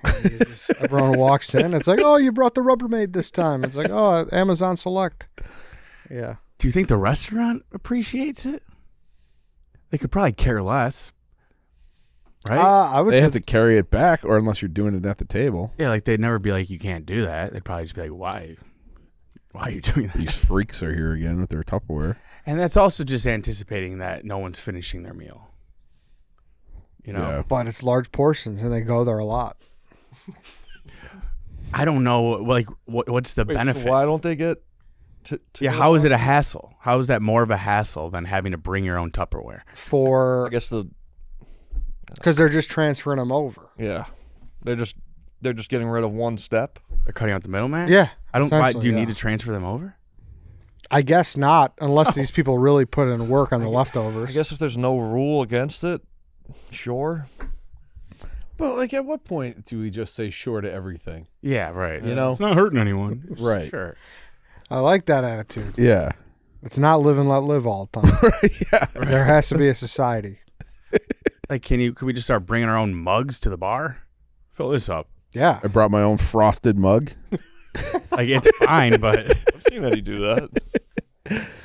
Everyone walks in. It's like, oh, you brought the Rubbermaid this time. It's like, oh, Amazon Select. Yeah. Do you think the restaurant appreciates it? They could probably care less, right? I would They say have to carry it back, or unless you're doing it at the table. Yeah, like they'd never be like, you can't do that. They'd probably just be like, why? Why are you doing that? These freaks are here again with their Tupperware. And that's also just anticipating that no one's finishing their meal. You know? Yeah. but it's large portions, and they go there a lot. I don't know, like, what's the benefit? So why don't they get to Yeah, go how is on? it a hassle? How is that more of a hassle than having to bring your own Tupperware? For I guess because they're just transferring them over. yeah, they're just getting rid of one step. They're cutting out the middleman? Yeah, I don't. Why, do you essentially, need yeah. to transfer them over? I guess not, unless these people really put in work on the leftovers. I guess if there's no rule against it, sure. But like, at what point do we just say sure to everything? Yeah, right. You know? It's not hurting anyone. Right. Sure. I like that attitude. Yeah. It's not live and let live all the time. Yeah. There has to be a society. Like, could we just start bringing our own mugs to the bar? Fill this up. Yeah. I brought my own frosted mug. Like, it's fine, but I've seen Eddie do that.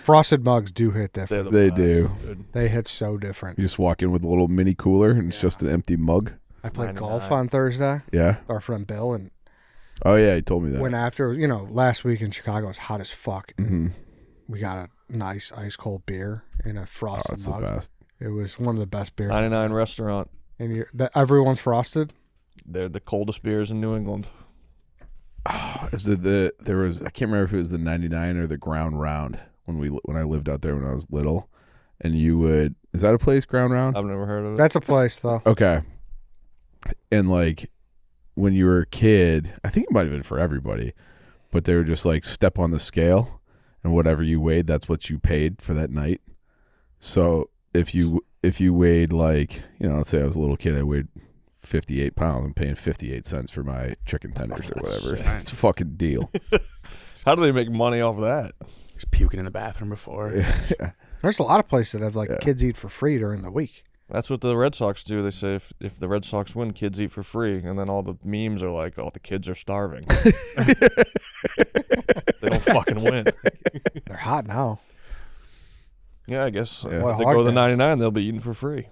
Frosted mugs do hit They're different. the They best, do. dude. They hit so different. You just walk in with a little mini cooler, and it's just an empty mug. I played 99. golf on Thursday. Yeah. Our friend Bill, and Oh yeah, he told me that. went after, last week in Chicago it was hot as fuck. And hmm we got a nice ice cold beer in a Oh, frosted that's the mug. best. It was one of the best beers. 99 restaurant. And everyone's frosted. They're the coldest beers in New England. Is it there was, I can't remember if it was the 99 or the Ground Round when I lived out there when I was little, and is that a place, Ground Round? I've never heard of it. That's a place though. Okay. And like when you were a kid, I think it might have been for everybody, but they were just like step on the scale, and whatever you weighed, that's what you paid for that night. So if you weighed, like, let's say I was a little kid, I weighed 58 pounds. I'm paying 58 cents for my chicken tenders or whatever. It's a fucking deal. How do they make money off of that? just puking in the bathroom before. Yeah. There's a lot of places that have like Yeah. kids eat for free during the week. That's what the Red Sox do. They say if the Red Sox win, kids eat for free, and then all the memes are like, "Oh, the kids are starving. They don't fucking win." They're hot now. Yeah, I guess Yeah. Boy, if they go to the Hogdale. 99, they'll be eating for free.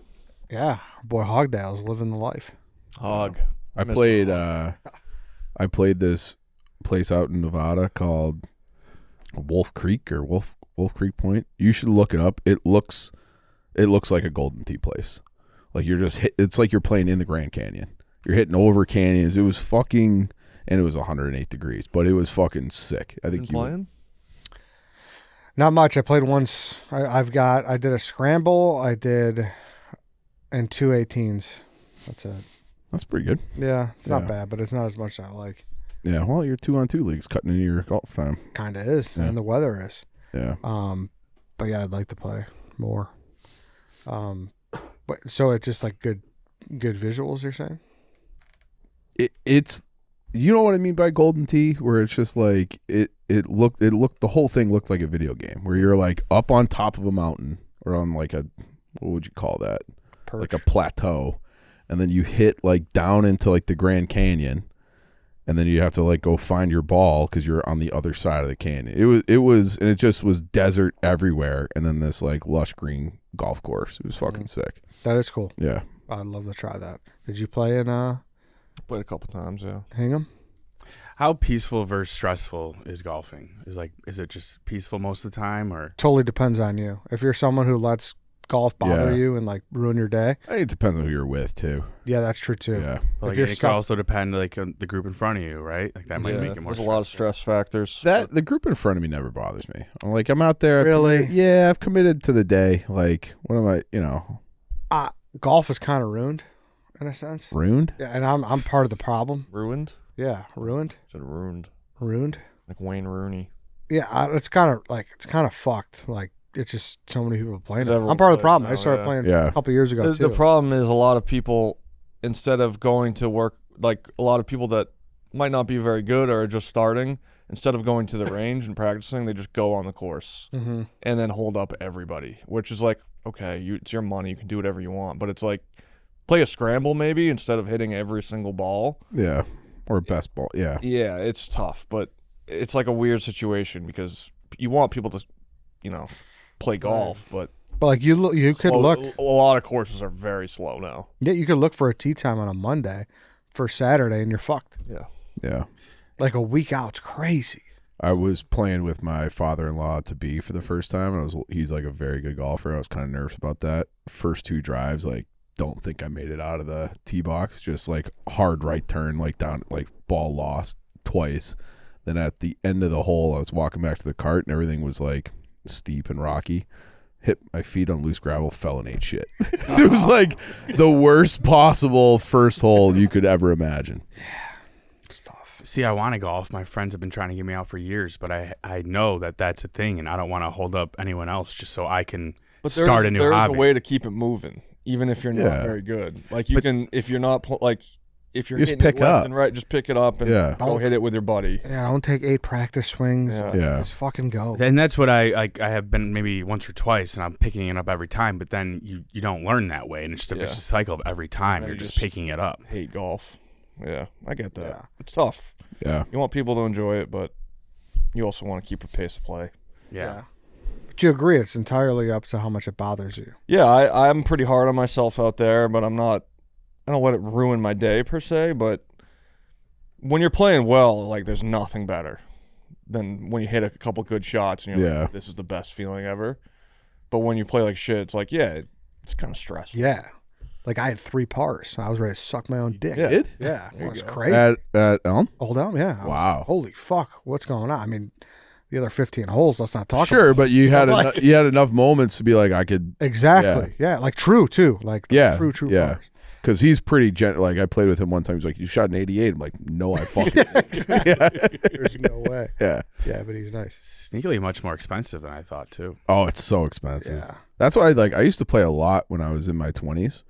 Yeah, boy, Hogdale's living the life. Hog. I miss played the I played this place out in Nevada called Wolf Creek or Wolf Creek Point. You should look it up. It looks like a Golden Tee place. Like you're just it's like you're playing in the Grand Canyon. You're hitting over canyons. It was fucking, and it was 108 degrees, but it was fucking sick. I think Been playing? Not much. I played once. I did a scramble. I did, and 2 18s. That's it. That's pretty good. Yeah, it's Yeah. not bad, but it's not as much as I like. Yeah, well, your 2-on-2 league's cutting into your golf time. Kind of is, Yeah. and the weather is. Yeah. But yeah, I'd like to play more. But so it's just like good visuals. You're saying? It's you know what I mean by Golden Tee, where it's just like it looked the whole thing looked like a video game where you're like up on top of a mountain or on like a, what would you call that? Perch. Like a plateau, and then you hit like down into like the Grand Canyon, and then you have to like go find your ball because you're on the other side of the canyon. It was and it just was desert everywhere, and then this like lush green golf course. It was fucking sick. That is cool. Yeah. I'd love to try that. Did you play in Played a couple times, yeah. Hingham? How peaceful versus stressful is golfing? Is it just peaceful most of the time, or Totally depends on you. If you're someone who lets golf bother Yeah. you and like ruin your day, I think it depends on who you're with too. yeah, that's true too. Yeah. like you're it could stuck- also depend like on the group in front of you, right? Like that might Yeah, make it more. there's a lot of stressful. stress factors. The group in front of me never bothers me. I'm like, I'm out there. Really? I've committed to the day. Like, what am I, Golf is kind of ruined in a sense. ruined? Yeah, and I'm part of the problem. Ruined? Yeah, ruined. I said ruined. Ruined. Like Wayne Rooney. Yeah, it's kind of fucked. Like it's just so many people playing it. Everyone I'm part of the plays problem. now, I started yeah. playing Yeah. a couple years ago The too. problem is a lot of people, instead of going to work, like a lot of people that might not be very good or are just starting, instead of going to the range and practicing, they just go on the course and then hold up everybody, which is like, okay, it's your money. You can do whatever you want. But it's like, play a scramble maybe instead of hitting every single ball. Yeah. Or best ball. Yeah. Yeah, it's tough, but it's like a weird situation because you want people to, play golf, but like you could look. A lot of courses are very slow now. Yeah, you could look for a tee time on a Monday for Saturday, and you're fucked. Yeah. Yeah. Like a week out, it's crazy. I was playing with my father-in-law to be for the first time, and he's like a very good golfer. I was kind of nervous about that. First 2 drives, like, don't think I made it out of the tee box. Just like hard right turn, like down, like ball lost twice. Then at the end of the hole, I was walking back to the cart, and everything was like steep and rocky. Hit my feet on loose gravel, fell and ate shit. It was like the worst possible first hole you could ever imagine. It's tough. See, I want to golf. My friends have been trying to get me out for years, but I know that that's a thing, and I don't want to hold up anyone else just so I can start a new hobby. There's a way to keep it moving, even if you're not very good. Like you can, if you're not if you're just hitting pick it left up. and right, just pick it up and go hit it with your buddy. Yeah, don't take 8 practice swings. Yeah. Just fucking go. And that's what I have been maybe once or twice, and I'm picking it up every time. But then you don't learn that way, and it's just a vicious cycle of every time you're just picking it up. Hate golf. Yeah, I get that. Yeah. It's tough. Yeah. You want people to enjoy it, but you also want to keep a pace of play. Yeah. But you agree it's entirely up to how much it bothers you. Yeah, I'm pretty hard on myself out there, but I don't let it ruin my day per se, but when you're playing well, like there's nothing better than when you hit a couple good shots and you're like, this is the best feeling ever. But when you play like shit, it's like, it's kind of stressful. Yeah. Like I had 3 pars. I was ready to suck my own dick. You did? Yeah. It was crazy. At Elm? Old Elm, yeah. I was Wow. like, holy fuck, what's going on? I mean, the other 15 holes, let's not talk about. Sure, but you had you had enough moments to be like, I could. Exactly. Yeah. Like true too. Like true yeah. pars. Because he's pretty like I played with him one time. He's like, "You shot an 88." I'm like, "No, I fucking." There's no way. Yeah. Yeah, but he's nice. Sneakily much more expensive than I thought too. Oh, it's so expensive. Yeah. That's why I used to play a lot when I was in my 20s,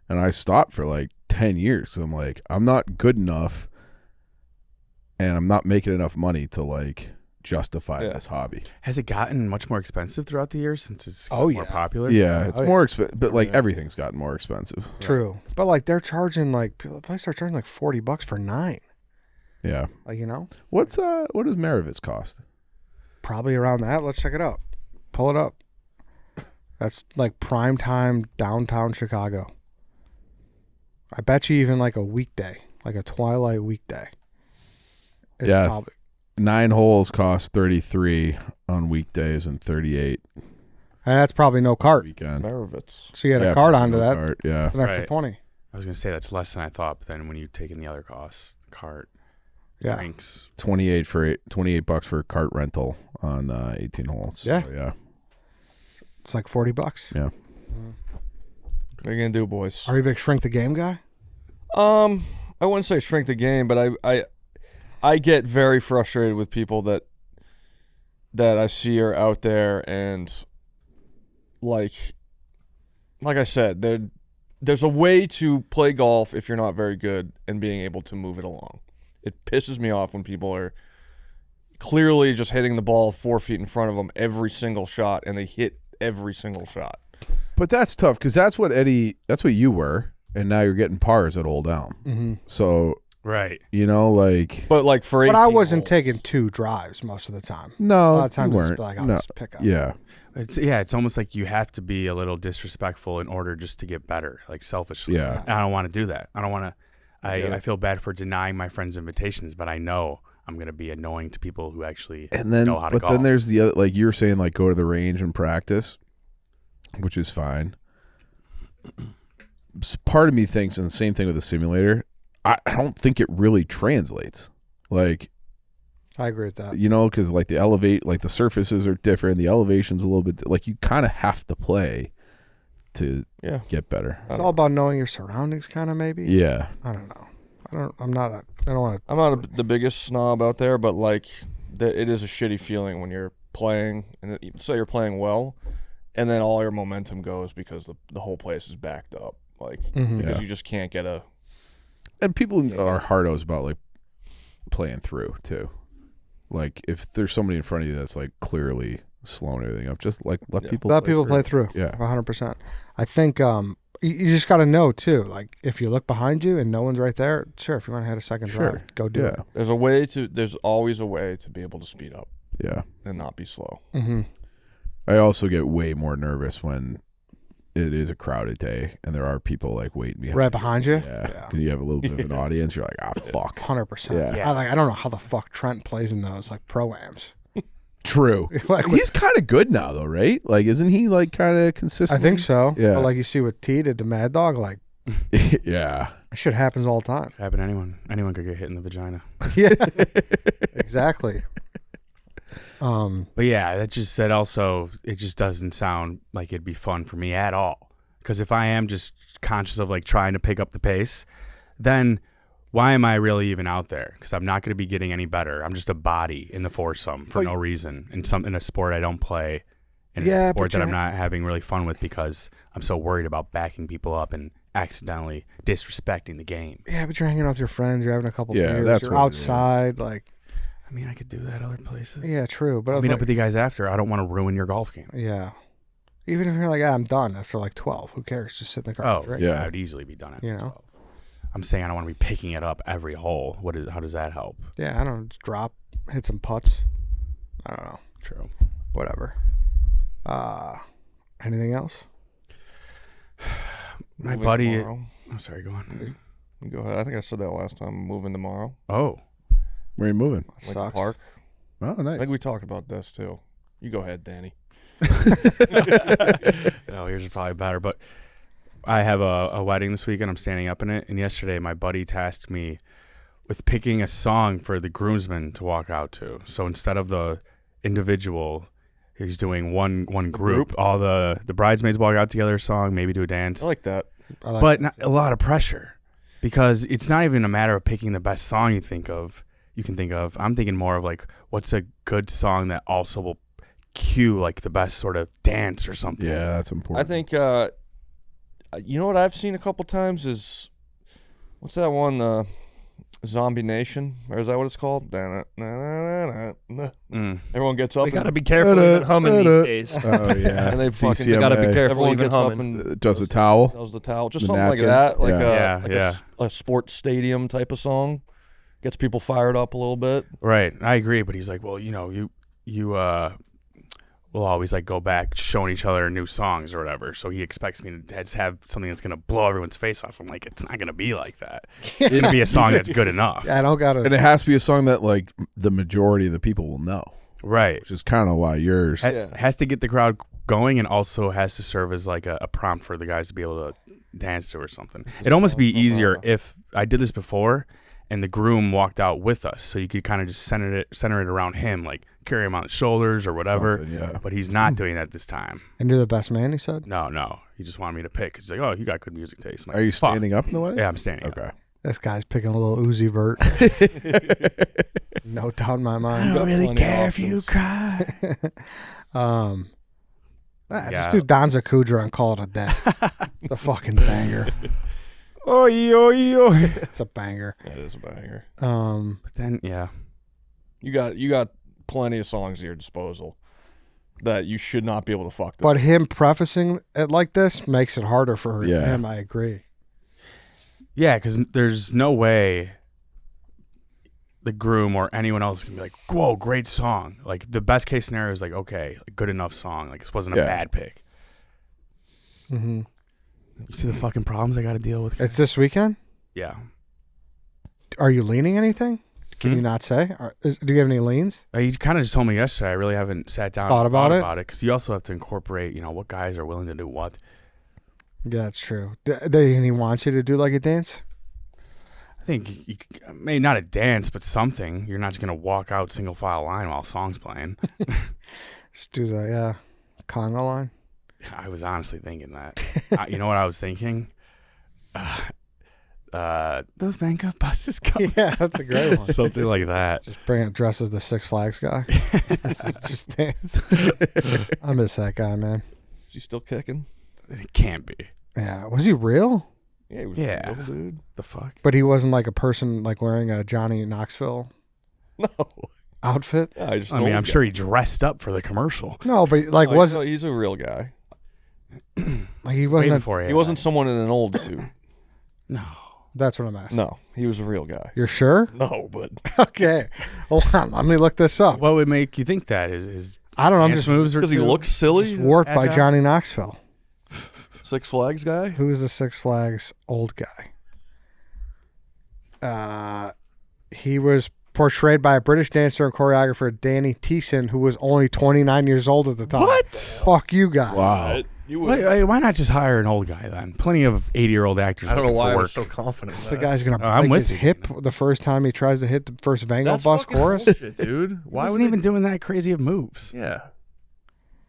and I stopped for like 10 years. So I'm like, I'm not good enough, and I'm not making enough money to like justify this hobby. Has it gotten much more expensive throughout the years since it's Oh, more yeah. popular? Yeah, it's more expensive, but like everything's gotten more expensive. True. But like they're charging like the place are charging like $40 for 9. Yeah. Like, What does Maravitz cost? probably around that. Let's check it out. Pull it up. That's like prime time downtown Chicago. I bet you even like a weekday, like a twilight weekday. It's Yeah. probably- 9 holes cost 33 on weekdays and 38 and that's probably no cart. weekend. Maravitz. So you had a cart onto that. Cart, yeah. It's an extra Right. 20. I was gonna say that's less than I thought, but then when you take in the other costs, cart, Yeah. drinks, 28 bucks for cart rental on 18 holes. Yeah. So, yeah. It's like $40. Yeah. What are you gonna do, boys? Are you a big shrink the game guy? I wouldn't say shrink the game, but I get very frustrated with people that I see are out there and like I said, there's a way to play golf if you're not very good and being able to move it along. It pisses me off when people are clearly just hitting the ball 4 feet in front of them every single shot and they hit every single shot. But that's tough because that's what you were, and now you're getting pars at Old Elm. Mm-hmm. So, right? But like for 18 But I wasn't holes. take2 drives most of the time. no, A lot of times you it's weren't. like I'll No. just pick up. Yeah. It's almost like you have to be a little disrespectful in order just to get better, like selfishly. Yeah. And I don't want to do that. I don't want to. I feel bad for denying my friends invitations, but I know I'm going to be annoying to people who actually And then, know how to but golf. then there's the other, like you were saying, like go to the range and practice, which is fine. Part of me thinks, and the same thing with the simulator, I don't think it really translates. Like, I agree with that. because like the surfaces are different, the elevation's a little bit, like you kind of have to play to get better. It's all about knowing your surroundings, kind of maybe. Yeah. I don't know. I don't want to. I'm not the biggest snob out there, but like it is a shitty feeling when you're playing and say you're playing well, and then all your momentum goes because the whole place is backed up, like because you just can't get a. And people are hardos about like playing through too. Like if there's somebody in front of you that's like clearly slowing everything up, just like let people play through. Yeah, 100%. I think you just got to know too. Like if you look behind you and no one's right there, sure. If you want to hit a second drive, go do it. There's always a way to be able to speed up. Yeah, and not be slow. Mm-hmm. I also get way more nervous when it is a crowded day and there are people like waiting behind you. Yeah, and you have a little bit of an audience. You're like, fuck. 100%. Yeah. I don't know how the fuck Trent plays in those like pro-ams. True. Like he's kind of good now though, right? Like, isn't he like kind of consistent? I think so. Yeah. But like you see what T did to Mad Dog, like yeah, that shit happens all the time. Happen to anyone. Anyone could get hit in the vagina. Yeah. Exactly. But yeah, it just doesn't sound like it'd be fun for me at all. Because if I am just conscious of like trying to pick up the pace, then why am I really even out there? Because I'm not going to be getting any better. I'm just a body in the foursome for no reason in a sport I don't play, in a sport that I'm not having really fun with because I'm so worried about backing people up and accidentally disrespecting the game. Yeah, but you're hanging out with your friends. You're having a couple Yeah, beers. that's You're what it outside. Like, I mean, I could do that other places. yeah, true. But I I'll was meet like, up with you guys after. I don't want to ruin your golf game. yeah. Even if you're like, I'm done after like 12. Who cares? Just sit in the car and drink. yeah. I'd easily be done after You know? 12. I'm saying I don't want to be picking it up every hole. How does that help? Yeah, I don't know. Just drop, hit some putts. I don't know. True. Whatever. Anything else? My Moving buddy. tomorrow. I'm sorry. Go on. Go ahead. I think I said that last time. I'm moving tomorrow. Oh, where are you moving? That Like sucks. Park. Oh, nice. I think we talked about this too. You go ahead, Danny. no, yours is probably better. But I have a wedding this weekend. I'm standing up in it. And yesterday, my buddy tasked me with picking a song for the groomsmen to walk out to. So instead of the individual, he's doing one group. All the bridesmaids walk out together, a song, maybe do a dance. I like that. But not a lot of pressure because it's not even a matter of picking the best song you can think of. I'm thinking more of like, what's a good song that also will cue like the best sort of dance or something. Yeah, that's important. I think, you know what I've seen a couple times is, what's that one, Zombie Nation? Or is that what it's called? Everyone gets up. We gotta be careful even humming these days. Oh yeah, And they fucking- We gotta be careful Everyone even gets up humming. and does a towel. does the towel. Just The something napkin. like that. Like, Yeah. a sports stadium type of song. Gets people fired up a little bit. Right. I agree. But he's like, well, you will always like go back showing each other new songs or whatever. So he expects me to just have something that's going to blow everyone's face off. I'm like, it's not going to be like that. It's going to be a song that's good enough. I don't got And to. it has to be a song that like the majority of the people will know, Right. which is kind of why yours. Has to get the crowd going and also has to serve as like a prompt for the guys to be able to dance to or something. It'd almost be easier if I did this before and the groom walked out with us. So you could kind of just center it around him, like carry him on his shoulders or whatever. Something, yeah. But he's not doing that this time. And you're the best man, he said? No. He just wanted me to pick. He's like, oh, you got good music taste. I'm like, Are you "Fuck." standing up in the wedding? Yeah, I'm standing up. Okay. This guy's picking a little Uzi Vert. No doubt in my I mind. don't really plenty of care if you options. cry. Just Yeah. do Danza Kudra and call it a day. It's a fucking banger. Oi, oi, oi. It's a banger. That is a banger. But then, yeah. You got plenty of songs at your disposal that you should not be able to fuck this. But him prefacing it like this makes it harder for Yeah. him. I agree. Yeah, because there's no way the groom or anyone else can be like, whoa, great song. Like, the best case scenario is like, okay, good enough song. Like, this wasn't a Yeah. bad pick. Mm-hmm. You see the fucking problems I got to deal with? It's this weekend? Yeah. Are you leaning anything? Can Hmm? you not say? Do you have any leans? He kind of just told me yesterday. I really haven't sat down Thought and about it? because you also have to incorporate, what guys are willing to do what. Yeah, that's true. And he wants you to do like a dance? I think maybe not a dance, but something. You're not just gonna walk out single file line while a song's playing. Just do the Conga line. I was honestly thinking that. You know what I was thinking? The Venga bus is coming. Yeah, that's a great one. Something like that. Just bring it dressed as the Six Flags guy. just dance. I miss that guy, man. Is he still kicking? It can't be. Yeah. Was he real? Yeah, he was Yeah. real, dude. The fuck? But he wasn't like a person like wearing a Johnny Knoxville No. outfit. Yeah, I just I mean, know I'm the sure guy. he dressed up for the commercial. No, but like No, wasn't he's a real guy. like he Way wasn't. before He wasn't someone in an old suit. No. That's what I'm asking. No, he was a real guy. You're sure? No, but Okay. Hold on. Let me look this up. What would make you think that is I don't know. I'm dance just moves? because he looks silly. just warped by Agile? Johnny Knoxville. Six Flags guy. Who is the Six Flags old guy? He was portrayed by a British dancer and choreographer, Danny Thiessen, who was only 29 years old at the time. What? Fuck you guys. Wow. You would. Why not just hire an old guy then? Plenty of 80-year-old actors. I don't know looking for why I work. was so confident. This guy's gonna I'm break with his you. hip the first time he tries to hit the first Vango That's Bus fucking chorus. bullshit, dude. He Why wasn't would even doing that crazy of moves. Yeah.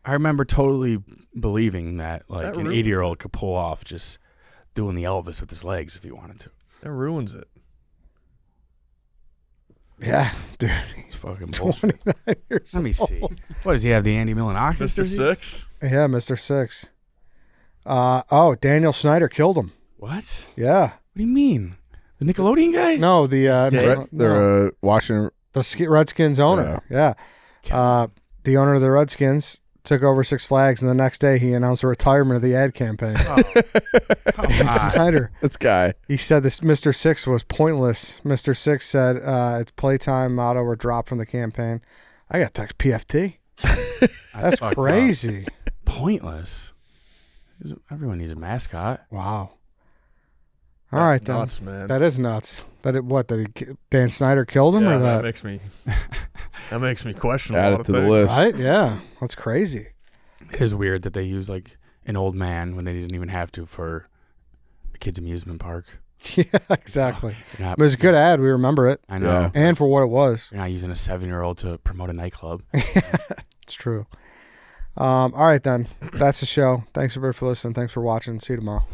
I remember totally believing that like That an ruins 80-year-old could pull off just doing the Elvis with his legs if he wanted to. That ruins it. Yeah, dude. It's fucking bullshit. 29 years Let me old. see. What does he have? The Andy Milonakis? Mr. disease? Six. Yeah, Mr. Six. Daniel Snyder killed him. What? Yeah. What do you mean? The Nickelodeon guy? No, the They're Washington. the Redskins owner. Yeah. The owner of the Redskins took over Six Flags, and the next day he announced a retirement of the ad campaign. Oh, come Dan on. Snyder. This guy. He said this Mr. Six was pointless. Mr. Six said its playtime motto were dropped from the campaign. I got text PFT. That's fucked up. crazy. Pointless. Everyone needs a mascot. Wow. All right, then. Nuts, man. That is nuts. Dan Snyder killed him, Yeah, or that that? makes me question a Add lot it of to the things. list. Right? Yeah. That's crazy. It is weird that they use like an old man when they didn't even have to for a kid's amusement park. Yeah, exactly. You're not- It was a good ad. We remember it. I know. Yeah. And for what it was. You're not using a 7-year-old to promote a nightclub. It's true. All right, then. That's the show. Thanks, everybody, for listening. Thanks for watching. See you tomorrow.